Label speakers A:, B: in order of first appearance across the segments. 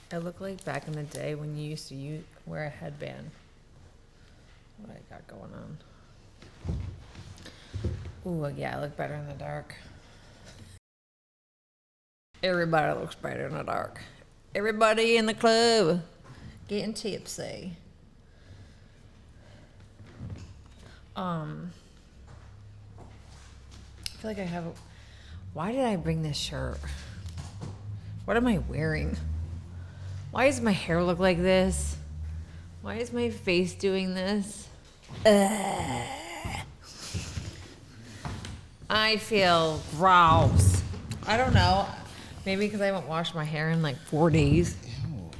A: I look like back in the day when you used to wear a headband. What I got going on. Ooh, yeah, I look better in the dark. Everybody looks better in the dark. Everybody in the club getting tipsy. I feel like I have. Why did I bring this shirt? What am I wearing? Why does my hair look like this? Why is my face doing this? I feel gross. I don't know. Maybe because I haven't washed my hair in like 4 days.
B: Ew.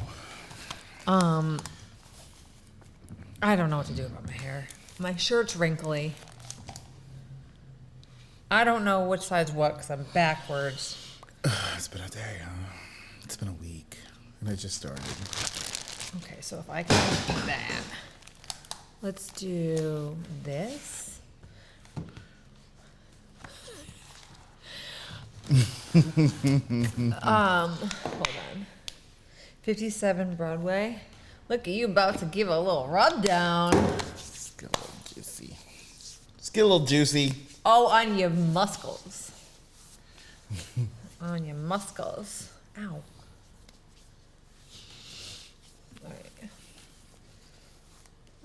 A: I don't know what to do about my hair. My shirt's wrinkly. I don't know which side's what because I'm backwards.
B: It's been a day, huh? It's been a week, and I just started.
A: Okay, so if I can do that, let's do this. Hold on. 57 Broadway. Look at you about to give a little rundown.
B: Just get a little juicy. Just get a little juicy.
A: Oh, on your muscles. On your muscles. Ow. All right.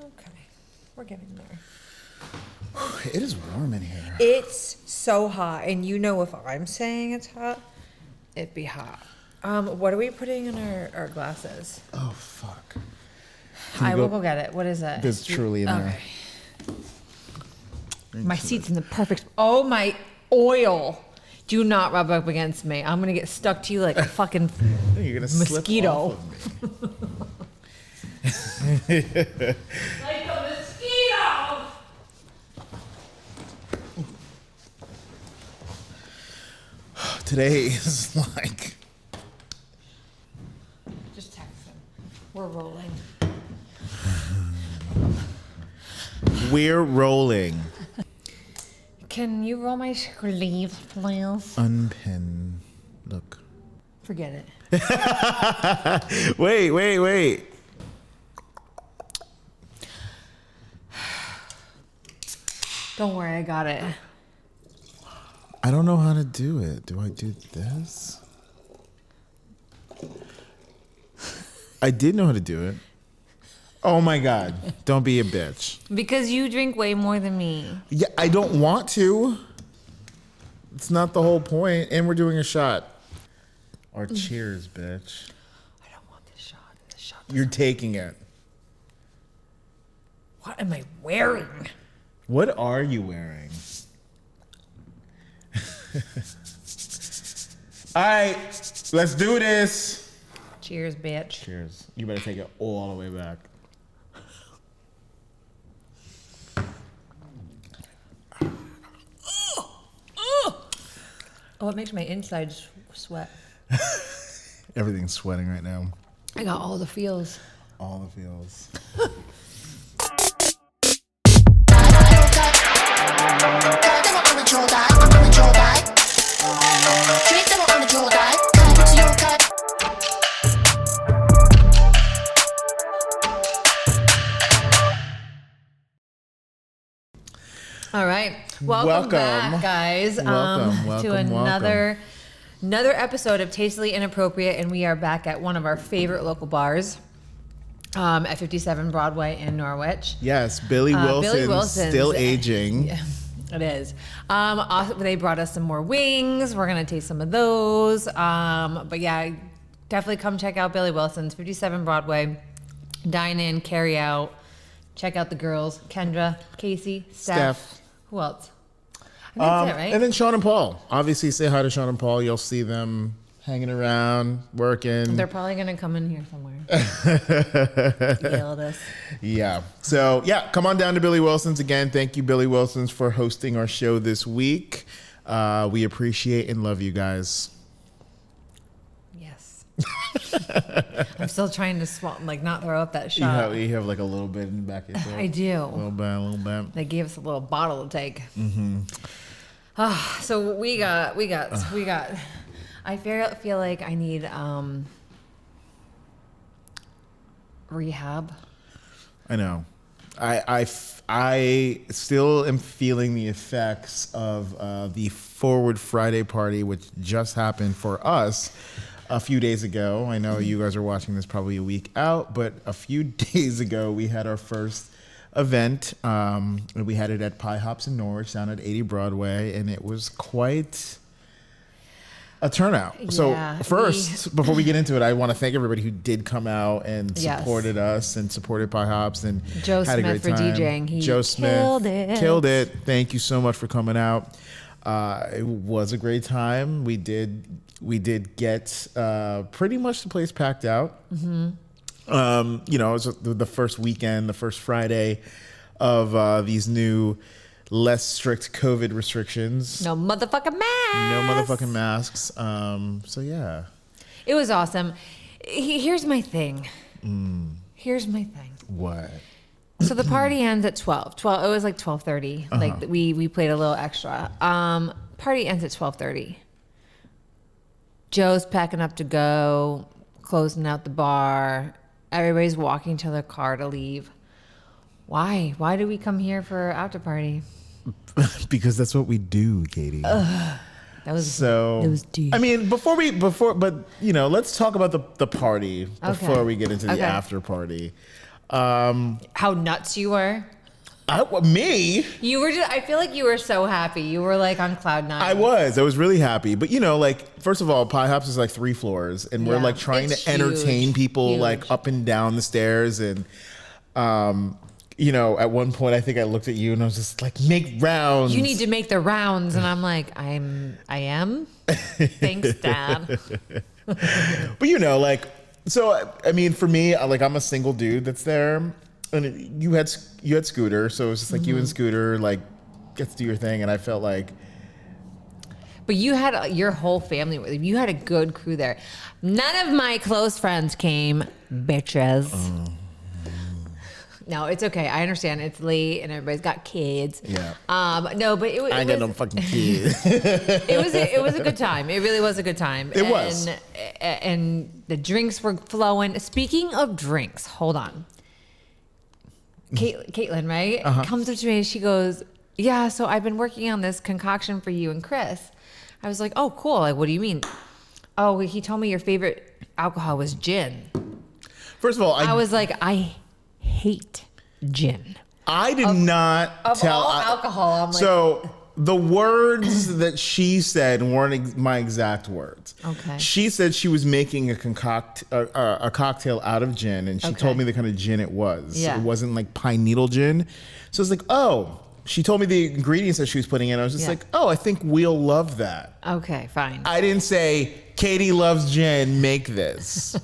A: Okay. We're getting there.
B: It is warm in here.
A: It's so hot, and you know if I'm saying it's hot, it'd be hot. What are we putting in our glasses?
B: Oh, fuck.
A: I will go get it. What is it?
B: There's truly in there.
A: Okay. My seat's in the perfect. Oh, my oil. Do not rub up against me. I'm going to get stuck to you like a fucking
B: You're gonna
A: mosquito.
B: Slip off of me.
A: Like a mosquito.
B: Today is like...
A: Just text him. We're rolling.
B: We're rolling.
A: Can you roll my sleeves, please?
B: Unpin. Look.
A: Forget it.
B: Wait.
A: Don't worry, I got it.
B: I don't know how to do it. Do I do this? I did know how to do it. Oh my God. Don't be a bitch.
A: Because you drink way more than me.
B: Yeah, I don't want to. It's not the whole point. And we're doing a shot. Or cheers, bitch.
A: I don't want this shot. This shot.
B: You're taking it.
A: What am I wearing?
B: What are you wearing? All right, let's do this.
A: Cheers, bitch.
B: Cheers. You better take it all the way back.
A: Oh, it makes my insides sweat.
B: Everything's sweating right now.
A: I got all the feels.
B: All the feels.
A: All right. Welcome back, guys.
B: Welcome,
A: to another episode of Tastily Inappropriate, and we are back at one of our favorite local bars at 57 Broadway in Norwich.
B: Yes, Billy Wilson's still aging.
A: Yeah, it is. They brought us some more wings. We're gonna taste some of those. But yeah, definitely come check out Billy Wilson's 57 Broadway. Dine in, carry out. Check out the girls: Kendra, Casey, Steph. Who else? And that's it, right?
B: And then Sean and Paul. Obviously, say hi to Sean and Paul. You'll see them hanging around, working.
A: They're probably going to come in here somewhere. Yell at us.
B: Yeah. So, yeah, come on down to Billy Wilson's. Again, thank you, Billy Wilson's, for hosting our show this week. We appreciate and love you guys.
A: Yes. I'm still trying to not throw up that shot.
B: You have like a little bit in the back of your throat.
A: I do.
B: A little bit.
A: They gave us a little bottle to take. Mm-hmm. So we got. I feel like I need rehab.
B: I know. I still am feeling the effects of the FWRD Friday party, which just happened for us a few days ago. I know you guys are watching this probably a week out, but a few days ago we had our first event. We had it at Pie Hops in Norwich down at 80 Broadway, and it was quite a turnout. So first, before we get into it, I want to thank everybody who did come out and supported us and supported Pie Hops and
A: Joe
B: had
A: Smith
B: a great time.
A: for DJing.
B: Joe Smith killed it. Thank you so much for coming out. It was a great time. We did get pretty much the place packed out. Mm-hmm. You know, it was the first weekend, the first Friday of these new, less strict COVID restrictions.
A: No motherfucking masks.
B: So yeah.
A: It was awesome. Here's my thing.
B: What?
A: So the party ends at 12. It was like 12:30. Like we played a little extra. Party ends at 12:30. Joe's packing up to go, closing out the bar. Everybody's walking to their car to leave. Why? Why did we come here for after party?
B: Because that's what we do, Katie.
A: That was deep.
B: I mean, but you know, let's talk about the party before we get into the after party.
A: How nuts you were.
B: Me?
A: You were just, I feel like you were so happy. You were like on cloud nine.
B: I was really happy. But you know, like, first of all, Pie Hops is like 3 floors, and we're like trying to entertain people like up and down the stairs. And you know, at one point I think I looked at you and I was just like, make rounds.
A: You need to make the rounds. And I'm like, I am. Thanks, Dad.
B: But you know, like, so I mean, for me, like, I'm a single dude that's there. And you had Scooter, so it was just like you and Scooter, like, get to do your thing, and I felt like.
A: But you had your whole family with you. You had a good crew there. None of my close friends came, bitches. No, it's okay. I understand it's late and everybody's got kids.
B: Yeah.
A: No, but I
B: ain't got no fucking kids.
A: It was a good time. It really was a good time.
B: It was.
A: And the drinks were flowing. Speaking of drinks, hold on. Caitlin, right? Comes up to me and she goes, yeah, so I've been working on this concoction for you and Chris. I was like, oh, cool. Like, what do you mean? Oh, he told me your favorite alcohol was gin.
B: First of all,
A: I was like, I hate gin.
B: I did not tell.
A: All alcohol, I'm like.
B: So the words that she said weren't my exact words.
A: Okay.
B: She said she was making a cocktail out of gin, and she told me the kind of gin it was.
A: Yeah.
B: It wasn't like pine needle gin. So I was like, oh. She told me the ingredients that she was putting in. I was just like, oh, I think we'll love that.
A: Okay, fine.
B: I didn't say, Katie loves gin, make this.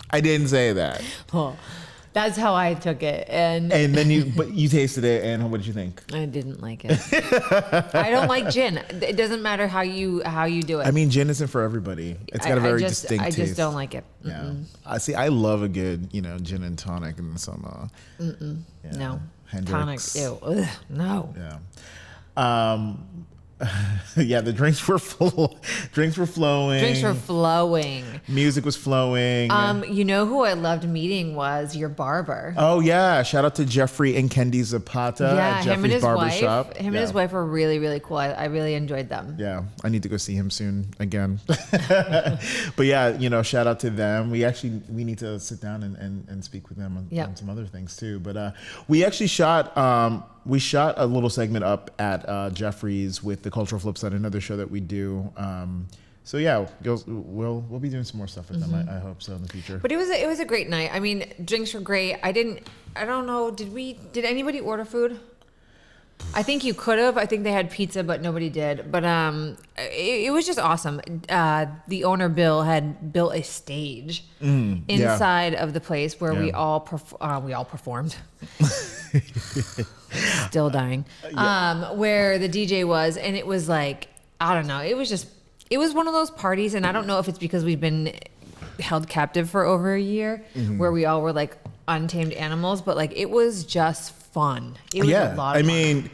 B: I didn't say that.
A: Oh, that's how I took it. And
B: then you tasted it, and what did you think?
A: I didn't like it. I don't like gin. It doesn't matter how you do it.
B: I mean, gin isn't for everybody. It's got a very distinct taste.
A: I just don't like it.
B: Yeah. I love a good, gin and tonic and some. Yeah,
A: no.
B: Hendrix.
A: Tonic. Ew. Ugh, no.
B: Yeah. Yeah, the drinks were full. Drinks were flowing. Music was flowing.
A: You know who I loved meeting was your barber.
B: Oh yeah, shout out to Jeffrey and Kendi Zapata at Jeffrey's Barbershop.
A: Him and his wife were really, really cool. I really enjoyed them.
B: Yeah, I need to go see him soon again. But yeah, shout out to them. We need to sit down and speak with them on some other things too. But we actually shot a little segment up at Jeffrey's with the Cultural Flip Side, another show that we do. So yeah, we'll be doing some more stuff with them. I hope so in the future.
A: But it was a great night. I mean, drinks were great. I don't know. Did anybody order food? I think you could have. I think they had pizza, but nobody did. But it was just awesome. The owner Bill had built a stage inside of the place where we all performed. Still dying. Where the DJ was, and it was like, I don't know. It was one of those parties, and I don't know if it's because we've been held captive for over a year, where we all were like untamed animals, but like it was just fun. It was a lot of fun.
B: I mean,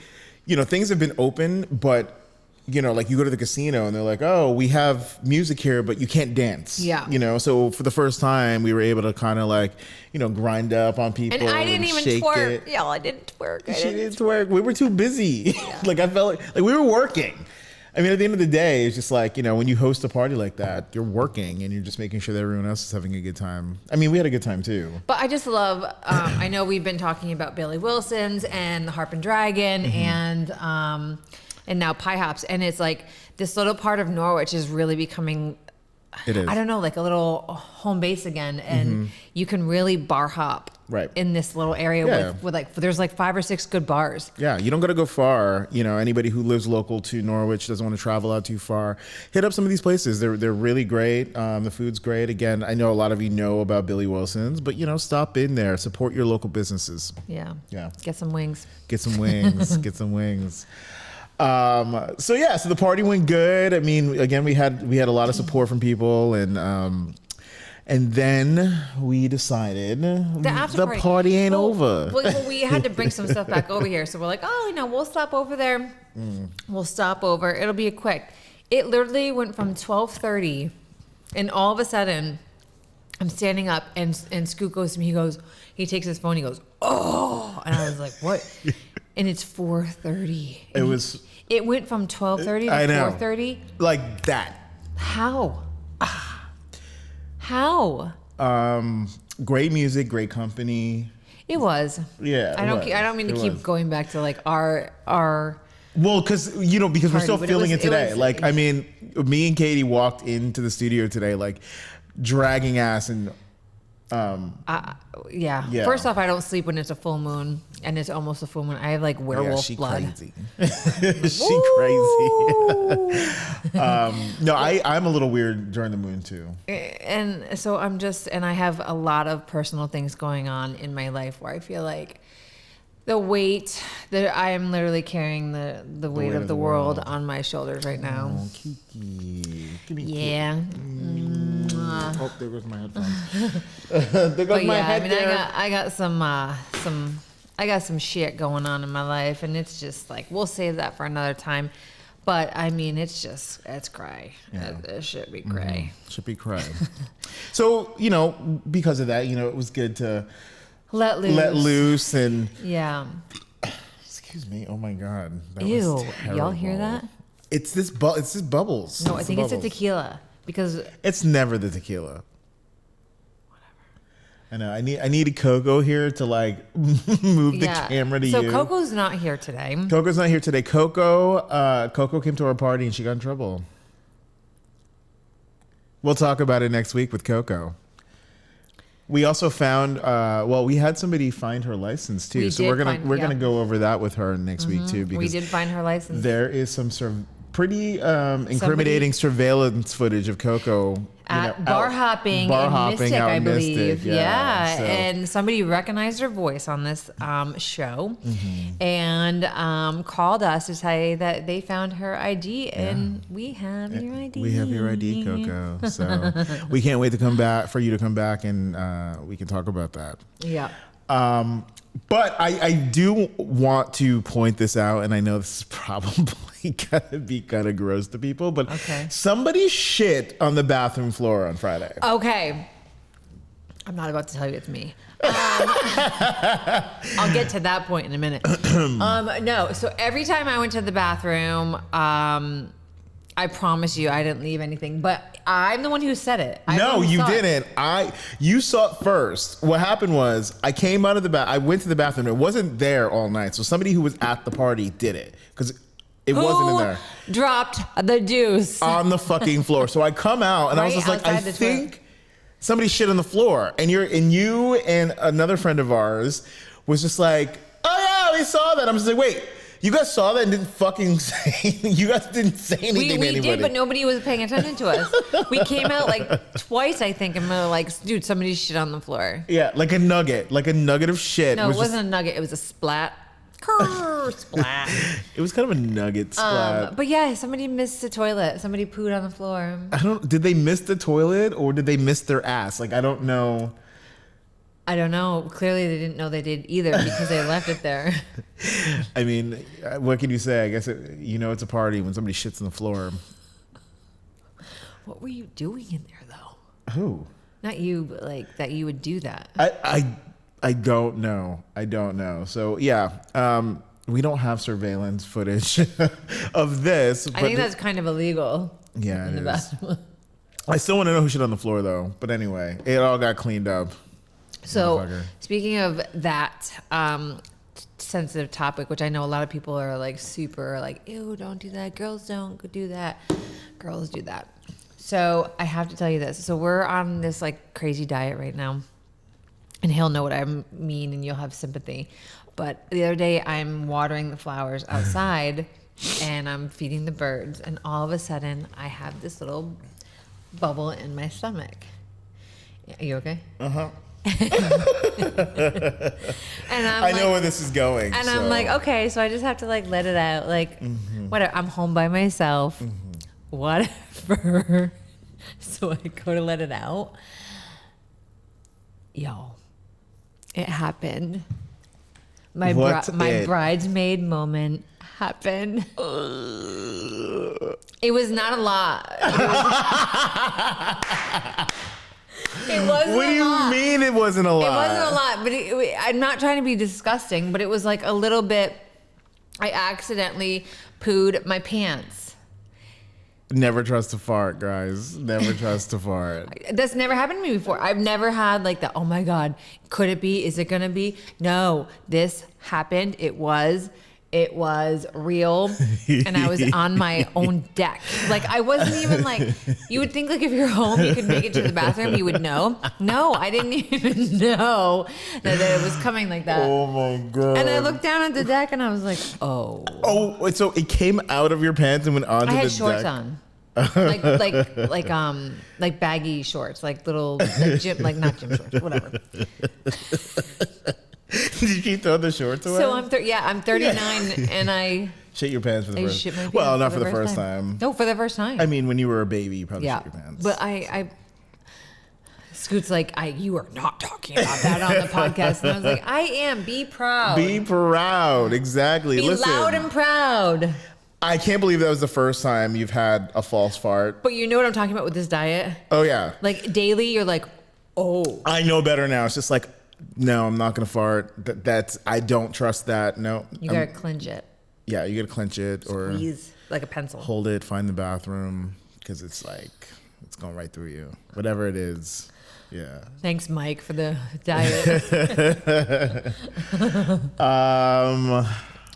B: things have been open, but you know, like you go to the casino and they're like, oh, we have music here, but you can't dance.
A: Yeah.
B: You know, so for the first time, we were able to kind of like, you know, grind up on people.
A: And I didn't even
B: shake
A: twerk.
B: it.
A: Yeah, I didn't twerk.
B: She didn't twerk. We were too busy. Like I felt like we were working. I mean, at the end of the day, it's just like, you know, when you host a party like that, you're working and you're just making sure that everyone else is having a good time. I mean, we had a good time too.
A: But I just love, I know we've been talking about Billy Wilson's and the Harp and Dragon and now Pie Hops. And it's like this little part of Norwich is really becoming,
B: It is.
A: I don't know, like a little home base again. And you can really bar hop in this little area with like, there's like 5 or 6 good bars.
B: Yeah, you don't got to go far. You know, anybody who lives local to Norwich doesn't want to travel out too far. Hit up some of these places. They're really great. The food's great. Again, I know a lot of you know about Billy Wilson's, but you know, stop in there, support your local businesses.
A: Yeah.
B: Yeah.
A: Get some wings.
B: Get some wings. Get some wings. So the party went good. I mean, again, we had a lot of support from people, and then we decided the party ain't over.
A: Well, we had to bring some stuff back over here. So we're like, oh, you know, we'll stop over there. We'll stop over. It'll be a quick. It literally went from 12:30 and all of a sudden I'm standing up and Scoot goes to me. He takes his phone. He goes, oh, and I was like, what? And it's 4:30. It went from 12:30 to 4:30.
B: Like that.
A: How? How?
B: Great music, great company.
A: It was.
B: Yeah.
A: I don't mean to keep going back to like our.
B: Well, because we're still feeling it today.
A: Like,
B: I mean, me and Katie walked into the studio today, like dragging ass and.
A: Yeah. First off, I don't sleep when it's a full moon, and it's almost a full moon. I have like werewolf blood.
B: Crazy. She crazy. No, I'm a little weird during the moon too.
A: And so I have a lot of personal things going on in my life where I feel like the weight that I am literally carrying the weight of the world on my shoulders right now.
B: Oh, Kiki. Give me
A: yeah.
B: Oh, there goes my headphones. There goes my head.
A: I mean, I got some shit going on in my life, and it's just like we'll save that for another time. But I mean, it's cray.
B: Yeah.
A: It should be cray.
B: Should be cray. So because of that, it was good to let loose and Excuse me. Oh my God. That
A: Ew.
B: was terrible.
A: Y'all hear that?
B: It's this bubbles.
A: No, I think it's the tequila because
B: it's never the tequila. I know. I need a Coco here to like move the camera to you.
A: So Coco's not here today.
B: Coco's not here today. Coco came to our party and she got in trouble. We'll talk about it next week with Coco. We also found we had somebody find her license too. We're gonna go over that with her next week too, because
A: we did find her license.
B: There is some sort of pretty incriminating surveillance footage of Coco
A: at bar hopping in Mystic, I believe. Yeah. And somebody recognized her voice on this show and called us to say that they found her ID, and we have your ID.
B: We have your ID, Coco. So we can't wait to come back for you to come back, and we can talk about that.
A: Yeah.
B: But I do want to point this out, and I know this is probably gonna be kind of gross to people, but somebody shit on the bathroom floor on Friday.
A: Okay. I'm not about to tell you it's me. I'll get to that point in a minute. No, so every time I went to the bathroom, I promise you I didn't leave anything, but I'm the one who said it.
B: No, you didn't. You saw it first. What happened was I came out of I went to the bathroom. It wasn't there all night. So somebody who was at the party did it because it wasn't in there.
A: Dropped the deuce
B: on the fucking floor. So I come out and I was just like, I think somebody shit on the floor. And you and another friend of ours was just like, oh yeah, we saw that. I'm just like, wait. You guys saw that and didn't fucking say. You guys didn't say anything to anybody.
A: We did, but nobody was paying attention to us. We came out like twice, I think, and we were like, "Dude, somebody shit on the floor."
B: Yeah, like a nugget of shit.
A: No, it wasn't a nugget. It was a splat. Splat.
B: It was kind of a nugget splat.
A: But yeah, somebody missed the toilet. Somebody pooed on the floor.
B: Did they miss the toilet or did they miss their ass? Like I don't know.
A: I don't know. Clearly, they didn't know they did either because they left it there.
B: I mean, what can you say? I guess it's a party when somebody shits on the floor.
A: What were you doing in there, though?
B: Who?
A: Not you, but like that you would do that.
B: I don't know. I don't know. So yeah, we don't have surveillance footage of this.
A: I think that's kind of illegal.
B: Yeah,
A: in
B: it
A: the
B: is.
A: bathroom.
B: I still want to know who shit on the floor though. But anyway, it all got cleaned up.
A: So speaking of that sensitive topic, which I know a lot of people are like super like, ew, don't do that. Girls don't do that. Girls do that. So I have to tell you this. So we're on this like crazy diet right now. And he'll know what I mean and you'll have sympathy. But the other day I'm watering the flowers outside and I'm feeding the birds. And all of a sudden I have this little bubble in my stomach. Are you okay?
B: Uh-huh.
A: And
B: I know where this is going.
A: And I'm like, okay, so I just have to like let it out. Like, whatever. I'm home by myself. Whatever. So I go to let it out. Yo, it happened. My bridesmaid moment happened. It was not a lot. It wasn't
B: What do you mean it wasn't a lot?
A: It wasn't a lot, but I'm not trying to be disgusting, but it was like a little bit. I accidentally pooed my pants.
B: Never trust a fart, guys. Never trust a fart.
A: That's never happened to me before. I've never had like the, oh my God, could it be? Is it going to be? No, this happened. It was real. And I was on my own deck. Like I wasn't even like, you would think like if you're home, you could make it to the bathroom, you would know. No, I didn't even know that it was coming like that.
B: Oh my God.
A: And I looked down at the deck and I was like, oh.
B: Oh, wait, so it came out of your pants and went onto the deck?
A: I had shorts on. like baggy shorts, like little like not gym shorts, whatever.
B: Did you throw the shorts away?
A: So I'm 39 and I
B: shit your pants for the first
A: shit my pants
B: well, not for the first time.
A: No, for the first time.
B: I mean, when you were a baby, you probably shit your pants.
A: But I Scoot's like, you are not talking about that on the podcast. And I was like, I am. Be proud.
B: Be proud. Exactly.
A: Be loud and proud.
B: I can't believe that was the first time you've had a false fart.
A: But you know what I'm talking about with this diet?
B: Oh, yeah.
A: Like daily, you're like, oh.
B: I know better now. It's just like, no, I'm not going to fart. I don't trust that. No.
A: You got to clench it.
B: Yeah, you got to clench it or
A: squeeze like a pencil.
B: Hold it, find the bathroom because it's going right through you. Whatever it is. Yeah.
A: Thanks, Mike, for the diet.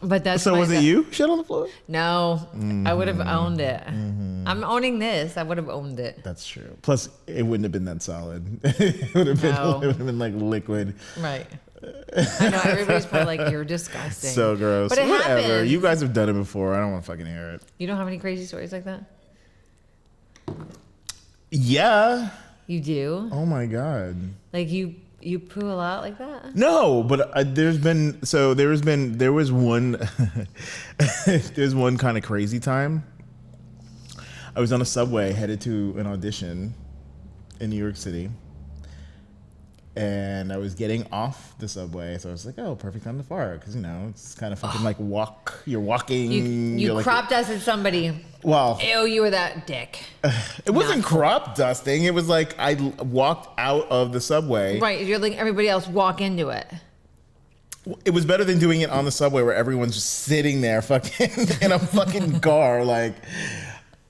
A: But that's
B: so. Was it you shit on the floor?
A: No, I would have owned it. I'm owning this. I would have owned it.
B: That's true. Plus, it wouldn't have been that solid. It would have been like liquid.
A: Right. I know everybody's probably like, you're disgusting.
B: So gross.
A: But it
B: Whatever.
A: happened.
B: You guys have done it before. I don't want to fucking hear it.
A: You don't have any crazy stories like that?
B: Yeah.
A: You do?
B: Oh my God.
A: Like you poo a lot like that?
B: No, but there's one kind of crazy time. I was on a subway headed to an audition in New York City. And I was getting off the subway, so I was like, "Oh, perfect time to fart," because it's kind of fucking like walk. You're walking.
A: You crop dusted somebody.
B: Well,
A: ew, you were that dick.
B: It wasn't crop dusting. It was like I walked out of the subway.
A: Right, you're letting everybody else walk into it.
B: It was better than doing it on the subway where everyone's just sitting there, fucking in a fucking car. Like,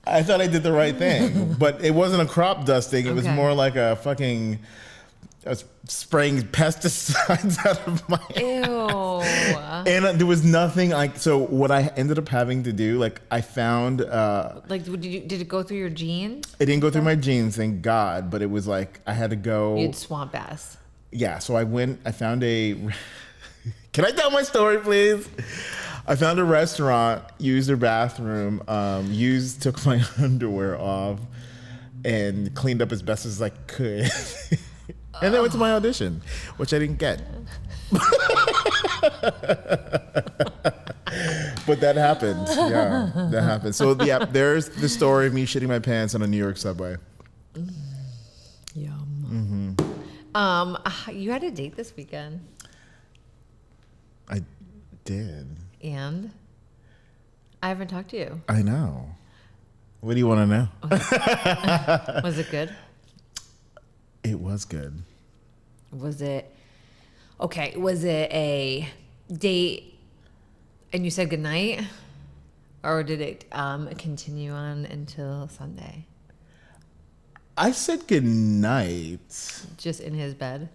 B: I thought I did the right thing, but it wasn't a crop dusting. It was more like a fucking. I was spraying pesticides out of my
A: Ew.
B: And there was nothing so what I ended up having to do, like I found
A: like did it go through your jeans?
B: It didn't go through my jeans, thank God, but it was like I had to go.
A: You had swamp ass.
B: Yeah, so I found a Can I tell my story, please? I found a restaurant, used their bathroom, took my underwear off and cleaned up as best as I could. And then went to my audition, which I didn't get. But that happened. Yeah, that happened. So, yeah, there's the story of me shitting my pants on a New York subway.
A: Yum. You had a date this weekend.
B: I did.
A: And I haven't talked to you.
B: I know. What do you want to know?
A: Was it good?
B: It was good.
A: Was it a date and you said goodnight? Or did it continue on until Sunday?
B: I said goodnight.
A: Just in his bed?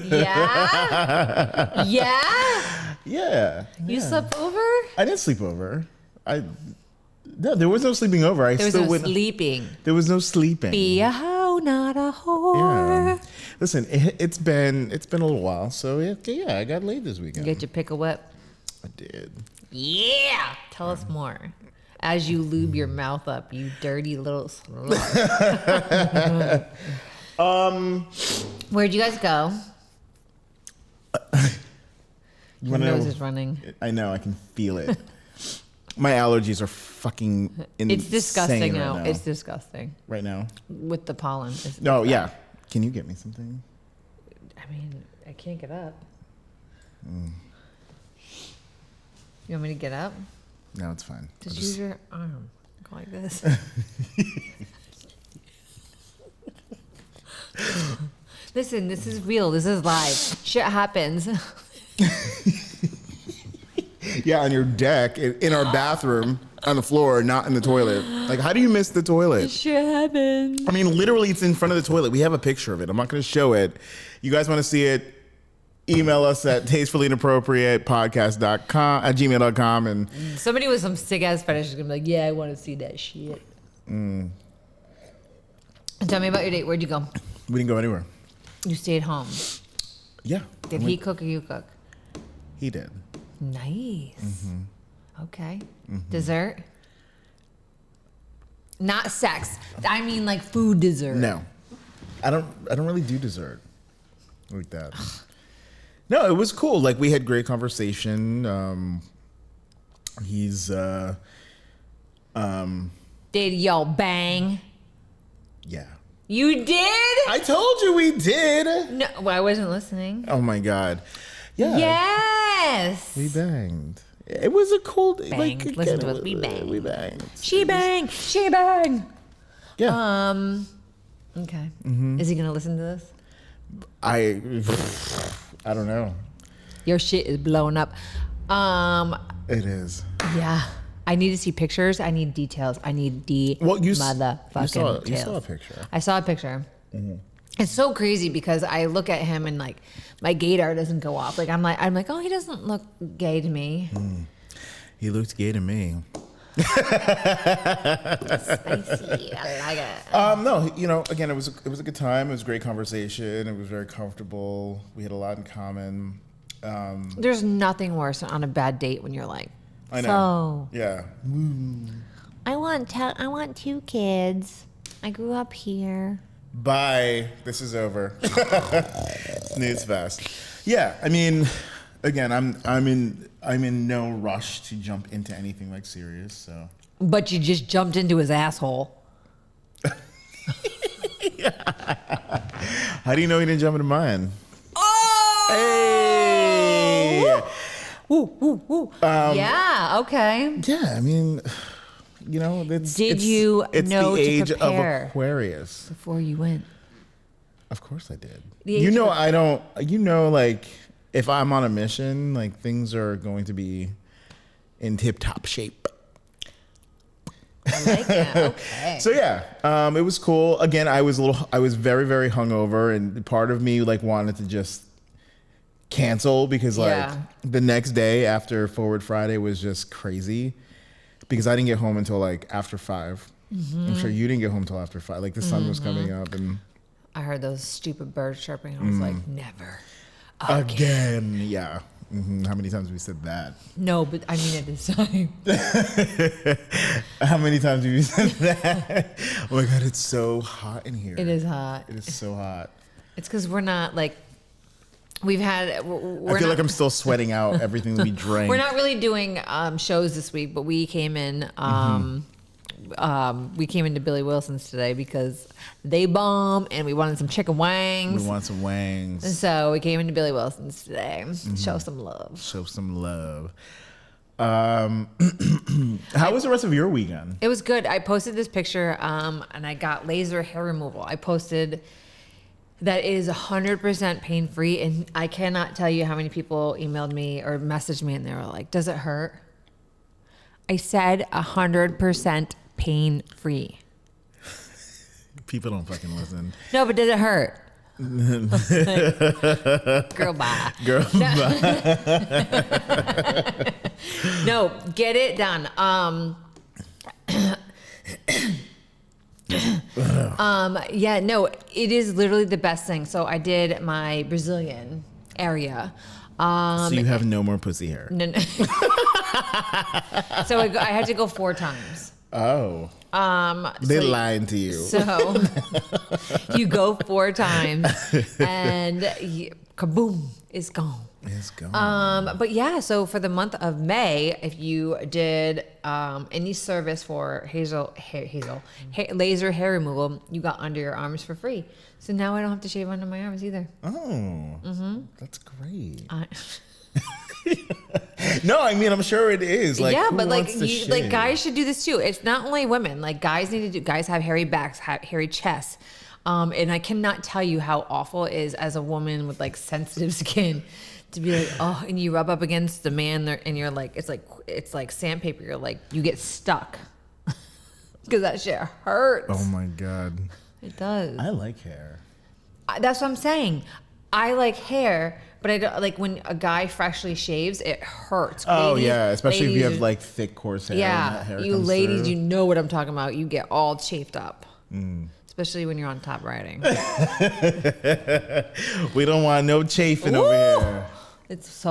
A: Yeah? Yeah?
B: Yeah.
A: You slept over?
B: I didn't sleep over. No, there was no sleeping over.
A: There was no sleeping.
B: There was no sleeping.
A: Be a hoe, not a whore.
B: Yeah. Listen, it's been a little while, so yeah, I got laid this weekend.
A: Get your pickle whip.
B: I did.
A: Yeah. Tell us more. As you lube your mouth up, you dirty little slut. Where'd you guys go? Your nose is running.
B: I know. I can feel it. My allergies are fucking insane.
A: It's disgusting
B: right
A: now.
B: now.
A: It's disgusting.
B: Right now?
A: With the pollen.
B: No, yeah. Can you get me something?
A: I mean, I can't get up. You want me to get up?
B: No, it's fine.
A: Just use your arm. Go like this. Listen, this is real. This is live. Shit happens.
B: Yeah, on your deck, in our bathroom, on the floor, not in the toilet. Like, how do you miss the toilet?
A: Shit happens.
B: I mean, literally, it's in front of the toilet. We have a picture of it. I'm not going to show it. You guys want to see it? Email us at tastefullyinappropriatepodcast.com at gmail.com. And
A: Somebody with some sick ass fetish is going to be like, yeah, I want to see that shit. Tell me about your date. Where'd you go?
B: we didn't go anywhere.
A: You stayed home.
B: Yeah.
A: Did he cook or you cook?
B: He did.
A: Nice. Okay. Dessert? Not sex. I mean like food dessert.
B: No. I don't really do dessert like that. No, it was cool. Like, we had great conversation. He's
A: Did y'all bang?
B: yeah.
A: You did?
B: I told you we did.
A: No, well, I wasn't listening.
B: Oh my god. Yeah.
A: Yes.
B: We banged. It was a cool day.
A: Banged.
B: Like,
A: Listen to
B: again,
A: us. We banged.
B: We banged.
A: She banged. She banged.
B: Yeah.
A: Okay. Is he gonna listen to this?
B: I don't know.
A: Your shit is blowing up.
B: It is.
A: Yeah. I need to see pictures. I need details. I need motherfucking
B: you saw a
A: details.
B: picture.
A: I saw a picture. It's so crazy because I look at him and like my gaydar doesn't go off. Like I'm like, oh, he doesn't look gay to me.
B: He looked gay to me.
A: Spicy. I like it.
B: No, again, it was a good time. It was a great conversation. It was very comfortable. We had a lot in common.
A: There's nothing worse on a bad date when you're like,
B: I know.
A: so
B: Yeah.
A: I want 2 kids. I grew up here.
B: Bye. This is over. Snooze fest. Yeah, I mean, again, I'm in no rush to jump into anything like serious. So.
A: But you just jumped into his asshole.
B: How do you know he didn't jump into mine?
A: Oh!
B: Hey!
A: Woo, woo, woo. Yeah. Okay.
B: Yeah, I mean, it's
A: Did you
B: it's
A: know
B: the
A: to
B: age
A: prepare?
B: of Aquarius.
A: Before you went.
B: Of course I did.
A: The age of-
B: I don't. Like, if I'm on a mission, like, things are going to be in tip-top shape.
A: I like that. Okay.
B: So yeah, it was cool. Again, I was very, very hungover, and part of me like wanted to just cancel because the next day after Forward Friday was just crazy because I didn't get home until like after 5. I'm sure you didn't get home until after 5. Like, the sun was coming up, and
A: I heard those stupid birds chirping. I was like, never.
B: again, yeah. How many times have we said that?
A: No, but I mean at this time.
B: How many times have you said that? Oh my god, it's so hot in here.
A: It is hot.
B: It is so hot.
A: It's because we're not like, we're
B: I feel like I'm still sweating out everything that we drank.
A: We're not really doing shows this week, but we came in we came into Billy Wilson's today because they bomb and we wanted some chicken wings.
B: We want some wings.
A: And so we came into Billy Wilson's today. Show some love.
B: Show some love. How was the rest of your weekend?
A: It was good. I posted this picture and I got laser hair removal. I posted that it is 100% pain-free, and I cannot tell you how many people emailed me or messaged me and they were like, does it hurt? I said 100% pain-free.
B: People don't fucking listen.
A: No, but does it hurt? Girl, bye.
B: Girl, bye.
A: No, get it done. Yeah, no, it is literally the best thing. So I did my Brazilian area.
B: So you have no more pussy hair.
A: No. So I had to go 4 times.
B: Oh. They lying to you.
A: So you go 4 times and kaboom, it's gone.
B: It's gone.
A: But yeah, so for the month of May, if you did any service for laser hair removal, you got under your arms for free. So now I don't have to shave under my arms either.
B: Oh, that's great. No, I mean, I'm sure it is. Like,
A: yeah,
B: who
A: but like,
B: wants to shave?
A: like guys should do this too. It's not only women. Like guys need to do. Guys have hairy backs, hairy chests, and I cannot tell you how awful it is as a woman with like sensitive skin to be like, oh, and you rub up against the man there, and you're like, it's like sandpaper. You're like, you get stuck because that shit hurts.
B: Oh my God.
A: It does.
B: I like hair.
A: That's what I'm saying. I like hair, but I don't like when a guy freshly shaves. It hurts.
B: Oh
A: Ladies-
B: yeah, especially if you have
A: ladies-
B: like thick coarse hair.
A: Yeah,
B: and that hair
A: you
B: comes
A: ladies,
B: through.
A: you know what I'm talking about. You get all chafed up, especially when you're on top riding.
B: We don't want no chafing over here.
A: It's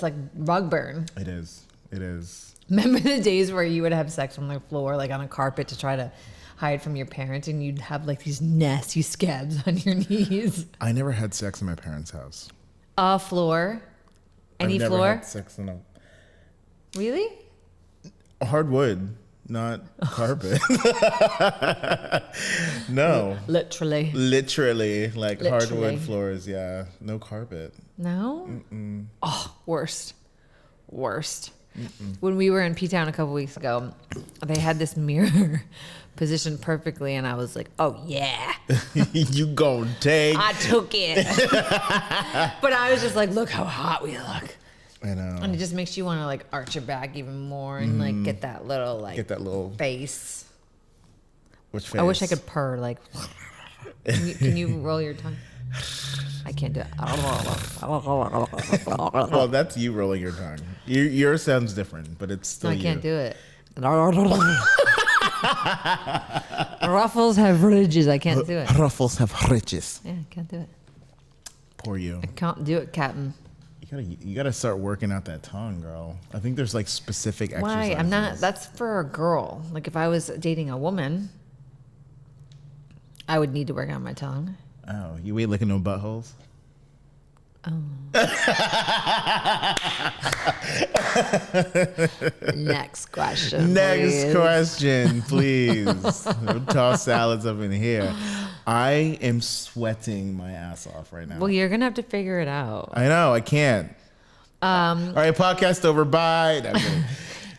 A: like rug burn.
B: It is. It is.
A: Remember the days where you would have sex on the floor, like on a carpet, to try to hide from your parents, and you'd have like these nasty scabs on your knees.
B: I never had sex in my parents' house.
A: A floor, any
B: I've never
A: floor.
B: had sex in a
A: Really?
B: hardwood, not carpet. No.
A: Literally.
B: Literally, like
A: Literally.
B: hardwood floors. Yeah, no carpet.
A: No? Oh, worst. When we were in P-Town a couple weeks ago, they had this mirror positioned perfectly, and I was like, oh, yeah.
B: You gon' take.
A: I took it. But I was just like, look how hot we look.
B: I know.
A: And it just makes you want to, like, arch your back even more and, like, get that little, like,
B: Get that little
A: face.
B: which face?
A: I wish I could purr, like, can you roll your tongue? I can't do it.
B: Well, that's you rolling your tongue. Yours sounds different, but it's still
A: I
B: you.
A: can't do it. Ruffles have ridges. I can't do it.
B: Ruffles have riches.
A: Yeah, I can't do it.
B: Poor you.
A: I can't do it, Captain.
B: You gotta start working out that tongue, girl. I think there's like specific exercises.
A: Why? I'm not. That's for a girl. Like if I was dating a woman, I would need to work on my tongue.
B: Oh, you ain't licking no buttholes?
A: Next question.
B: Next
A: please.
B: question, please. Don't toss salads up in here. I am sweating my ass off right now.
A: Well, you're gonna have to figure it out.
B: I know, I can't. All right, podcast over. Bye.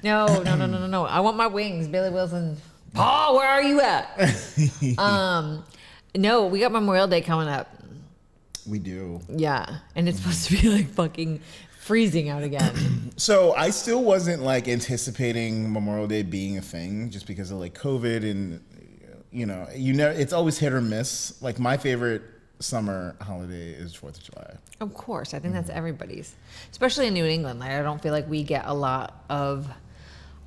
B: No, I'm kidding.
A: No. I want my wings, Billy Wilson. Paul, where are you at? No, we got Memorial Day coming up.
B: We do.
A: Yeah, and it's supposed to be like fucking freezing out again.
B: So I still wasn't like anticipating Memorial Day being a thing just because of like COVID and you know, it's always hit or miss. Like my favorite summer holiday is 4th of July.
A: Of course, I think that's everybody's, especially in New England. Like I don't feel like we get a lot of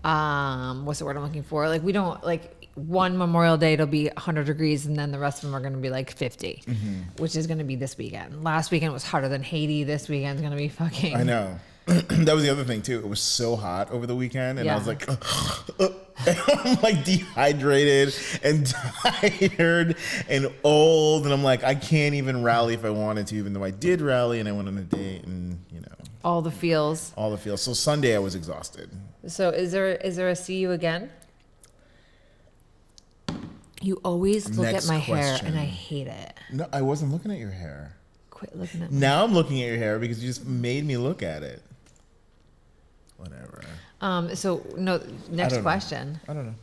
A: what's the word I'm looking for? Like we don't like one Memorial Day it'll be 100 degrees and then the rest of them are going to be like 50, which is going to be this weekend. Last weekend was hotter than Haiti. This weekend's going to be fucking.
B: I know. That was the other thing too. It was so hot over the weekend, and I was like, I'm like dehydrated and tired and old, and I'm like, I can't even rally if I wanted to, even though I did rally and I went on a date, and you know,
A: all the feels.
B: all the feels. So Sunday I was exhausted.
A: So is there a see you again? You always look
B: Next
A: at my hair,
B: question.
A: and I hate it.
B: No, I wasn't looking at your hair.
A: Quit looking at me.
B: Now I'm looking at your hair because you just made me look at it. Whatever.
A: So no. Next
B: know.
A: question.
B: I don't know.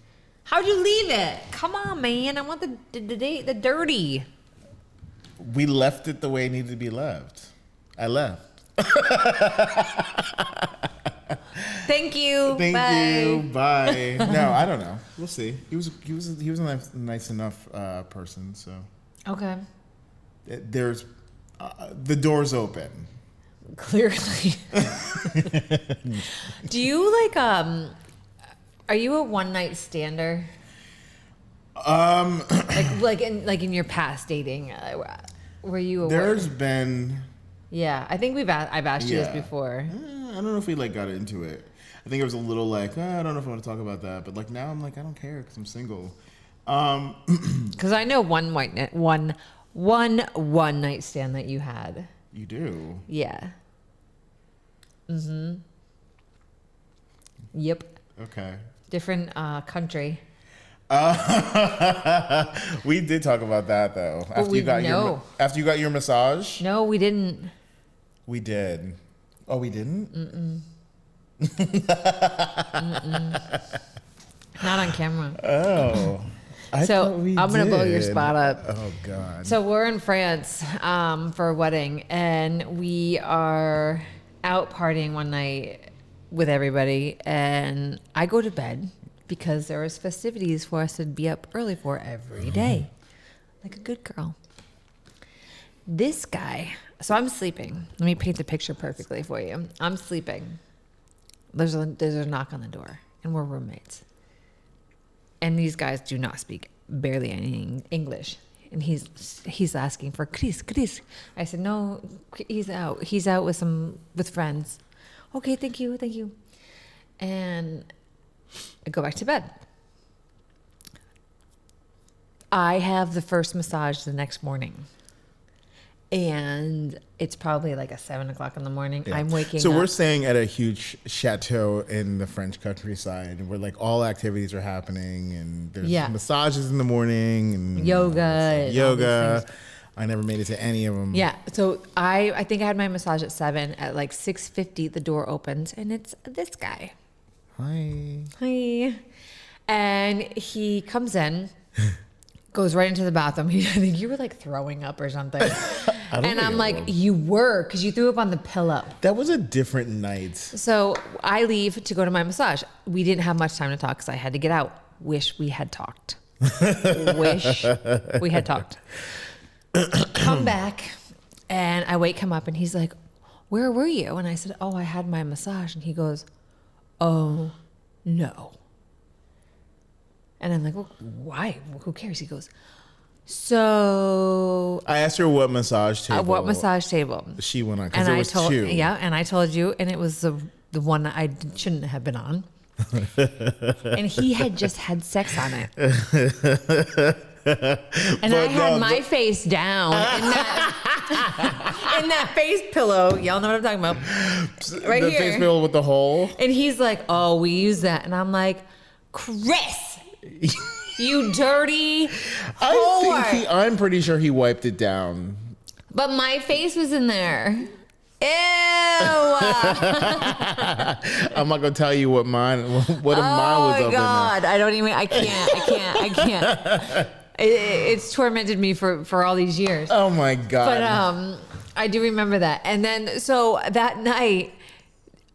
A: How'd you leave it? Come on, man. I want the dirty.
B: We left it the way it needed to be left. I left.
A: Thank you.
B: Thank
A: Bye.
B: you. Bye. No, I don't know. We'll see. He was a nice enough person. So
A: Okay.
B: there's the door's open.
A: Clearly. Do you like are you a one night stander? like in your past dating, were you a
B: There's been
A: Yeah, I think I've asked you this
B: Yeah.
A: before.
B: I don't know if we like got into it. I think it was a little like I don't know if I want to talk about that, but like now I'm like I don't care because I'm single.
A: Because I know one night stand that you had.
B: You do.
A: Yeah. Mm-hmm. Yep.
B: Okay.
A: Different country.
B: We did talk about that though. After you got your massage.
A: No, we didn't.
B: We did. Oh, we didn't.
A: Not on camera.
B: Oh.
A: So I'm gonna blow your spot up.
B: Oh God.
A: So we're in France for a wedding, and we are out partying one night with everybody, and I go to bed because there was festivities for us to be up early for every day, like a good girl. This guy, so I'm sleeping. Let me paint the picture perfectly for you. I'm sleeping. There's a knock on the door, and we're roommates. And these guys do not speak barely any English. And he's asking for Chris. I said, no, he's out. He's out with friends. Okay, thank you. And I go back to bed. I have the first massage the next morning. And it's probably like a 7 o'clock in the morning.
B: Yeah.
A: I'm waking up.
B: So we're staying at a huge chateau in the French countryside, and where like all activities are happening, and there's massages in the morning and
A: yoga. And all these things.
B: I never made it to any of them.
A: Yeah. So I think I had my massage at 7. At like 6:50, the door opens, and it's this guy. Hi. And he comes in, goes right into the bathroom. I think you were like throwing up or something. And I'm like, you were, because you threw up on the pillow.
B: That was a different night.
A: So I leave to go to my massage. We didn't have much time to talk because I had to get out. Wish we had talked. Come back, and I wake him up, and he's like, where were you? And I said, oh, I had my massage. And he goes, oh, no. And I'm like, well, why? Who cares? He goes, so...
B: I asked her what massage table.
A: What massage table?
B: She went on, because there was two.
A: Yeah, and I told you, and it was the one that I shouldn't have been on. And he had just had sex on it. And I had my face down in that face pillow. Y'all know what I'm talking about. Right
B: the
A: here.
B: face pillow with the hole.
A: And he's like, oh, we use that. And I'm like, Chris, you dirty whore.
B: I'm pretty sure he wiped it down.
A: But my face was in there. Ew.
B: I'm not gonna tell you what mine was up in there.
A: Oh my God. I can't. It's tormented me for all these years.
B: Oh my God.
A: But I do remember that. And then so that night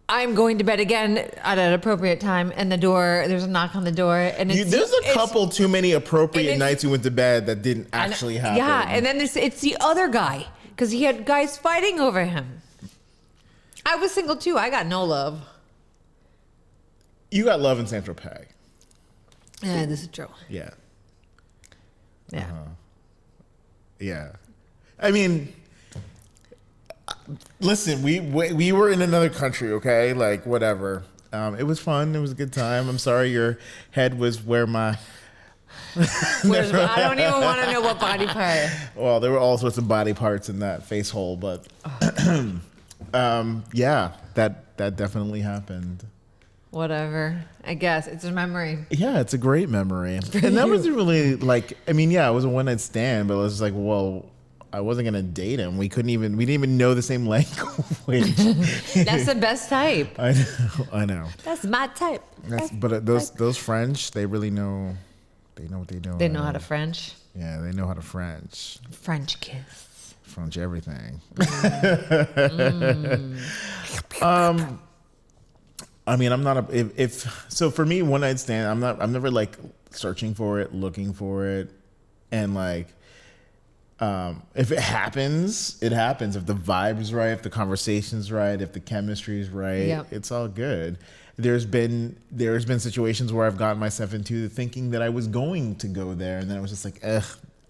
A: I'm going to bed again at an appropriate time, and there's a knock on the door, and
B: there's a couple too many appropriate nights you went to bed that didn't actually happen.
A: Yeah, and then it's the other guy, because he had guys fighting over him. I was single too. I got no love.
B: You got love in Saint Tropez.
A: Yeah, this is true.
B: Yeah.
A: Yeah.
B: Yeah. I mean, listen, we were in another country, okay? Like, whatever. It was fun. It was a good time. I'm sorry your head was where my...
A: I don't even want to know what body part.
B: Well, there were all sorts of body parts in that face hole, but yeah, that definitely happened.
A: Whatever. I guess it's a memory.
B: Yeah, it's a great memory. And that wasn't really like, I mean, yeah, it was a one night stand, but it was like, well, I wasn't gonna date him. We didn't even know the same language.
A: That's the best type.
B: I know.
A: That's my type.
B: But those French, they really know. They know what they do.
A: They know how to French.
B: Yeah, they know how to French.
A: French kiss.
B: French everything. I mean, I'm not so for me, one night stand, I'm never like searching for it, looking for it, and like. If it happens, it happens. If the vibe's right, if the conversation's right, if the chemistry's right,
A: Yep.
B: It's all good. There's been situations where I've gotten myself into thinking that I was going to go there, and then I was just like,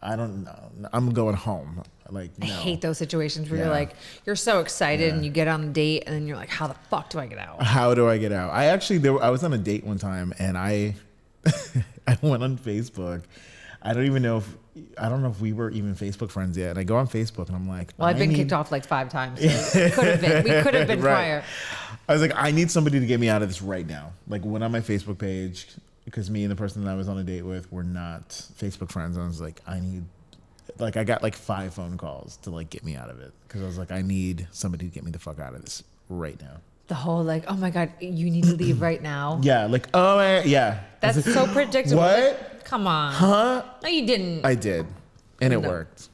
B: I don't know. I'm going home. Like, no.
A: I hate those situations where
B: Yeah.
A: you're like, you're so excited
B: Yeah.
A: and you get on a date and then you're like, how the fuck do I get out?
B: How do I get out? I was on a date one time, and I went on Facebook. I don't know if we were even Facebook friends yet. And I go on Facebook and I'm like,
A: Well, I've been kicked off like 5 times. So we could have been
B: Right.
A: prior.
B: I was like, I need somebody to get me out of this right now. Like, went on my Facebook page because me and the person that I was on a date with were not Facebook friends. And I was like, I got like 5 phone calls to like get me out of it. Cause I was like, I need somebody to get me the fuck out of this right now.
A: The whole like, oh my God, you need to leave right now.
B: Yeah. Like, oh yeah.
A: That's so predictable.
B: What?
A: Come on.
B: Huh?
A: No, you didn't.
B: I did. And it
A: No.
B: worked.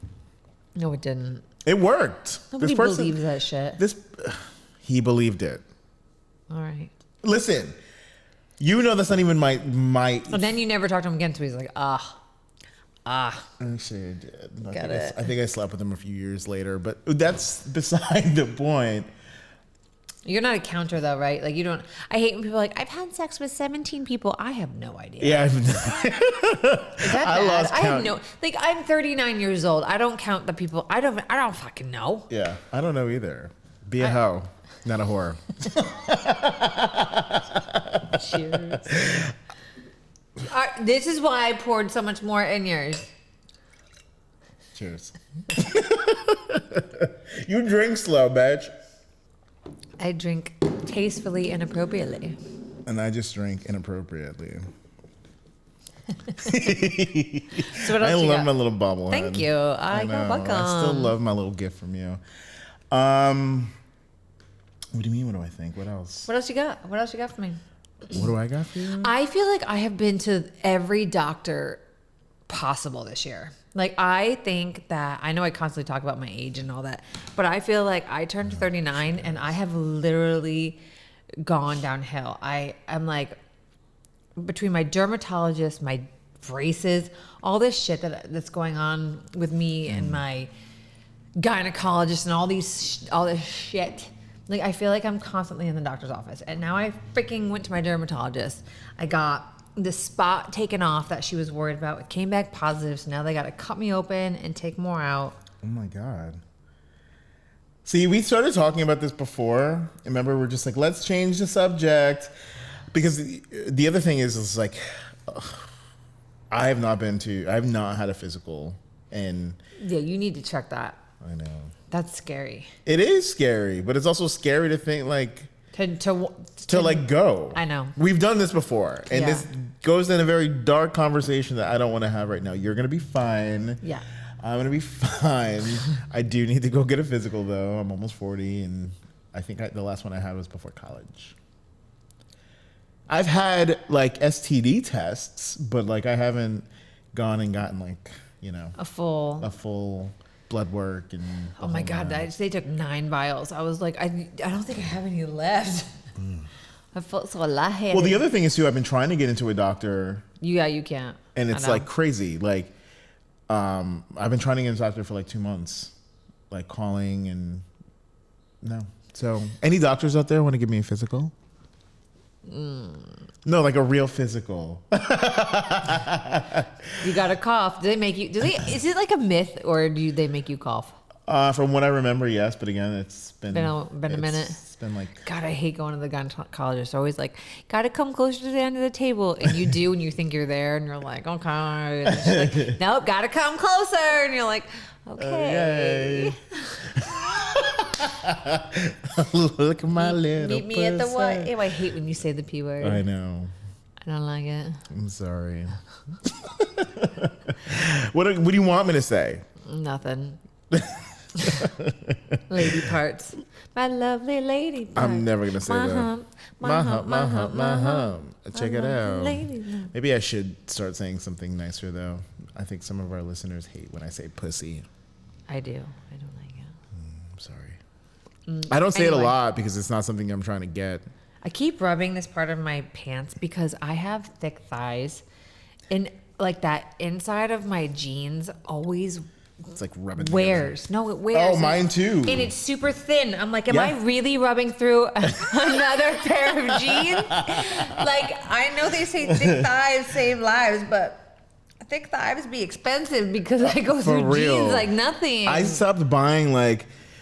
A: No, it didn't.
B: It worked.
A: Nobody believes that shit.
B: He believed it.
A: All right.
B: Listen, you know that's not even my.
A: But then you never talk to him again, so he's like,
B: Actually, I did.
A: Got it.
B: I think I slept with him a few years later, but that's beside the point.
A: You're not a counter though, right? Like you don't. I hate when people are like, I've had sex with 17 people. I have no idea.
B: Yeah,
A: Is that
B: I
A: bad?
B: lost
A: I have
B: count.
A: no. Like I'm 39 years old. I don't count the people. I don't fucking know.
B: Yeah, I don't know either. Be a hoe, not a whore.
A: Cheers. This is why I poured so much more in yours.
B: Cheers. You drink slow, bitch.
A: I drink tastefully and appropriately.
B: And I just drink inappropriately.
A: So what else
B: I
A: you
B: love
A: got?
B: my little bobblehead.
A: Thank you.
B: I
A: You're
B: know.
A: welcome.
B: I still love my little gift from you. What do you mean? What do I think? What else?
A: What else you got? What else you got for me?
B: What do I got for you?
A: I feel like I have been to every doctor possible this year. Like I think that I know I constantly talk about my age and all that, but I feel like I turned 39 and I have literally gone downhill. I'm like between my dermatologist, my braces, all this shit that's going on with me and my gynecologist and all this shit. Like I feel like I'm constantly in the doctor's office. And now I freaking went to my dermatologist. I got the spot taken off that she was worried about. It came back positive, so now they got to cut me open and take more out.
B: Oh my God. See, we started talking about this before. Remember, we're just like, let's change the subject. Because the other thing is like, I have not had a physical. And
A: Yeah, you need to check that.
B: I know.
A: That's scary.
B: It is scary, but it's also scary to think like, to like go.
A: I know.
B: We've done this before. And
A: Yeah.
B: this goes in a very dark conversation that I don't want to have right now. You're going to be fine.
A: Yeah.
B: I'm going to be fine. I do need to go get a physical though. I'm almost 40 and I think the last one I had was before college. I've had like STD tests, but like I haven't gone and gotten like, you know,
A: A full
B: blood work and
A: Oh my God, they took 9 vials. I was like, I don't think I have any left. I felt so lightheaded.
B: Well, the other thing is too, I've been trying to get into a doctor
A: Yeah, you can't.
B: and
A: I
B: it's
A: know.
B: like crazy. Like, I've been trying to get into a doctor for like 2 months, like calling and no. So any doctors out there want to give me a physical? No, like a real physical.
A: You got a cough. Do they make you? Is it like a myth, or do they make you cough?
B: From what I remember, yes, but again, it's been
A: a minute.
B: It's been like
A: God, I hate going to the gynecologist. They're always like, gotta come closer to the end of the table. And you do, and you think you're there, and you're like, okay. And she's like, nope, gotta come closer. And you're like, okay.
B: Look at my little
A: Meet me at the
B: pussy.
A: what? Ew, I hate when you say the P word.
B: I know.
A: I don't like it.
B: I'm sorry. What do you want me to say?
A: Nothing. Lady parts. My lovely lady parts.
B: I'm never gonna say
A: my
B: that.
A: Hump,
B: My hump, my hump, my hump. Check it
A: lovely
B: out.
A: lady love.
B: Maybe I should start saying something nicer though. I think some of our listeners hate when I say pussy.
A: I do. I don't like it.
B: I'm sorry. I don't say it a
A: Anyway.
B: lot because it's not something I'm trying to get.
A: I keep rubbing this part of my pants because I have thick thighs, and like that inside of my jeans always
B: It's like rubbing.
A: wears. No, it wears.
B: Oh, mine too.
A: And it's super thin. I'm like, am I
B: Yeah.
A: really rubbing through another pair of jeans? Like, I know they say thick thighs save lives, but thick thighs be expensive because I go
B: For
A: through
B: real.
A: jeans like nothing.
B: I stopped buying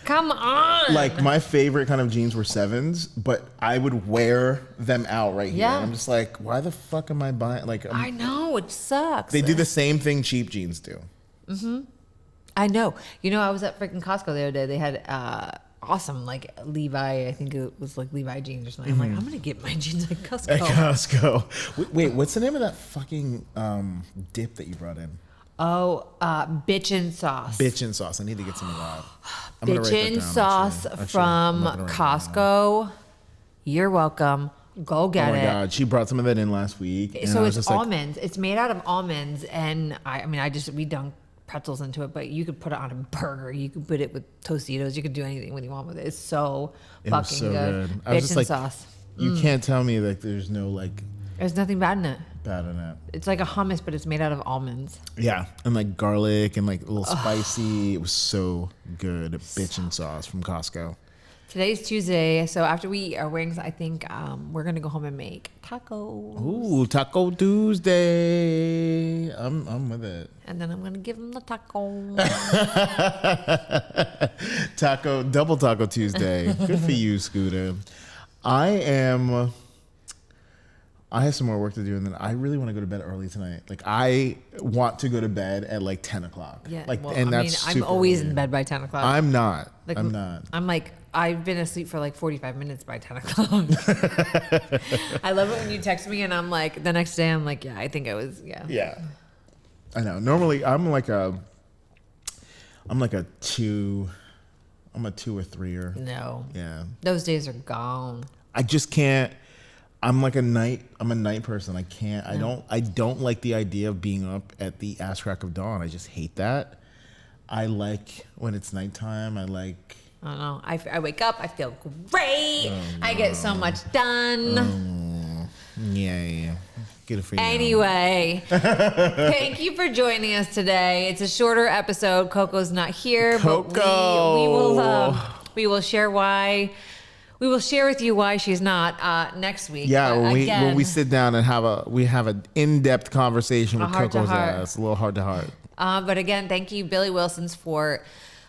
A: Come on.
B: like my favorite kind of jeans were 7s, but I would wear them out right here.
A: Yeah.
B: I'm just like, why the fuck am I buying? Like,
A: I know, it sucks.
B: they do the same thing cheap jeans do.
A: I know. You know, I was at freaking Costco the other day. They had awesome, like, Levi, I think it was like Levi jeans or something. I'm like, I'm going to get my jeans at Costco.
B: At Costco. Wait, what's the name of that fucking dip that you brought in?
A: Oh, bitchin' sauce.
B: Bitchin' sauce. I need to get some of that. I'm gonna write that
A: Bitchin'
B: down,
A: sauce
B: actually.
A: from
B: I'm not gonna write that down.
A: Costco. You're welcome. Go get
B: Oh my
A: it.
B: god, she brought some of that in last week. And
A: So
B: I was
A: it's
B: just like,
A: almonds. It's made out of almonds, and we dunk pretzels into it, but you could put it on a burger. You could put it with Tostitos. You could do anything when you want with it. It's so
B: it was
A: fucking
B: so
A: good.
B: good. I was just
A: Bitchin'
B: like,
A: sauce.
B: you can't tell me like there's no like
A: There's nothing bad in it.
B: bad in it.
A: It's like a hummus, but it's made out of almonds.
B: Yeah, and like garlic and like a little spicy. It was so good. Bitchin' sauce from Costco.
A: Today's Tuesday, so after we eat our wings, I think we're gonna go home and make tacos.
B: Ooh, Taco Tuesday. I'm with it.
A: And then I'm gonna give them the taco.
B: Double Taco Tuesday. Good for you, Scooter. I have some more work to do, and then I really want to go to bed early tonight. Like, I want to go to bed at like 10 o'clock.
A: Yeah,
B: like,
A: well,
B: and
A: I'm
B: that's
A: I'm
B: super
A: always
B: early.
A: in bed by 10 o'clock.
B: I'm not.
A: Like,
B: I'm not.
A: I'm like, I've been asleep for like 45 minutes by 10 o'clock. I love it when you text me and I'm like, the next day I'm like, yeah, I think I was, yeah.
B: Yeah. I know. Normally, I'm like a 2. I'm a 2 or 3er.
A: No.
B: Yeah.
A: Those days are gone.
B: I just can't. I'm a night person. I can't. I don't like the idea of being up at the ass crack of dawn. I just hate that. I like when it's nighttime. I like.
A: I don't know. I wake up, I feel great. I get so much done.
B: Yeah. Good for you.
A: Anyway, thank you for joining us today. It's a shorter episode. Coco's not here, but we will share why. We will share with you why she's not next week.
B: Yeah,
A: But
B: when we sit down and have an in-depth conversation with
A: heart to
B: Coco's
A: heart.
B: ass, a little heart to heart.
A: But again, thank you, Billy Wilson's, for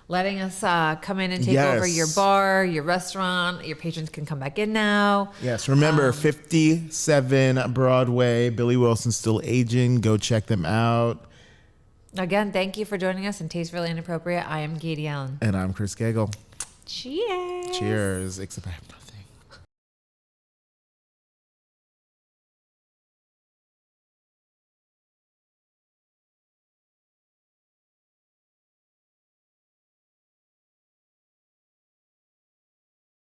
A: letting us come in and take
B: Yes.
A: over your bar, your restaurant. Your patrons can come back in now.
B: Yes, remember 57 Broadway. Billy Wilson's still aging. Go check them out.
A: Again, thank you for joining us in Taste Really Inappropriate. I am Katie Allen.
B: And I'm Chris Gagel.
A: Cheers.
B: Cheers. Except I have nothing.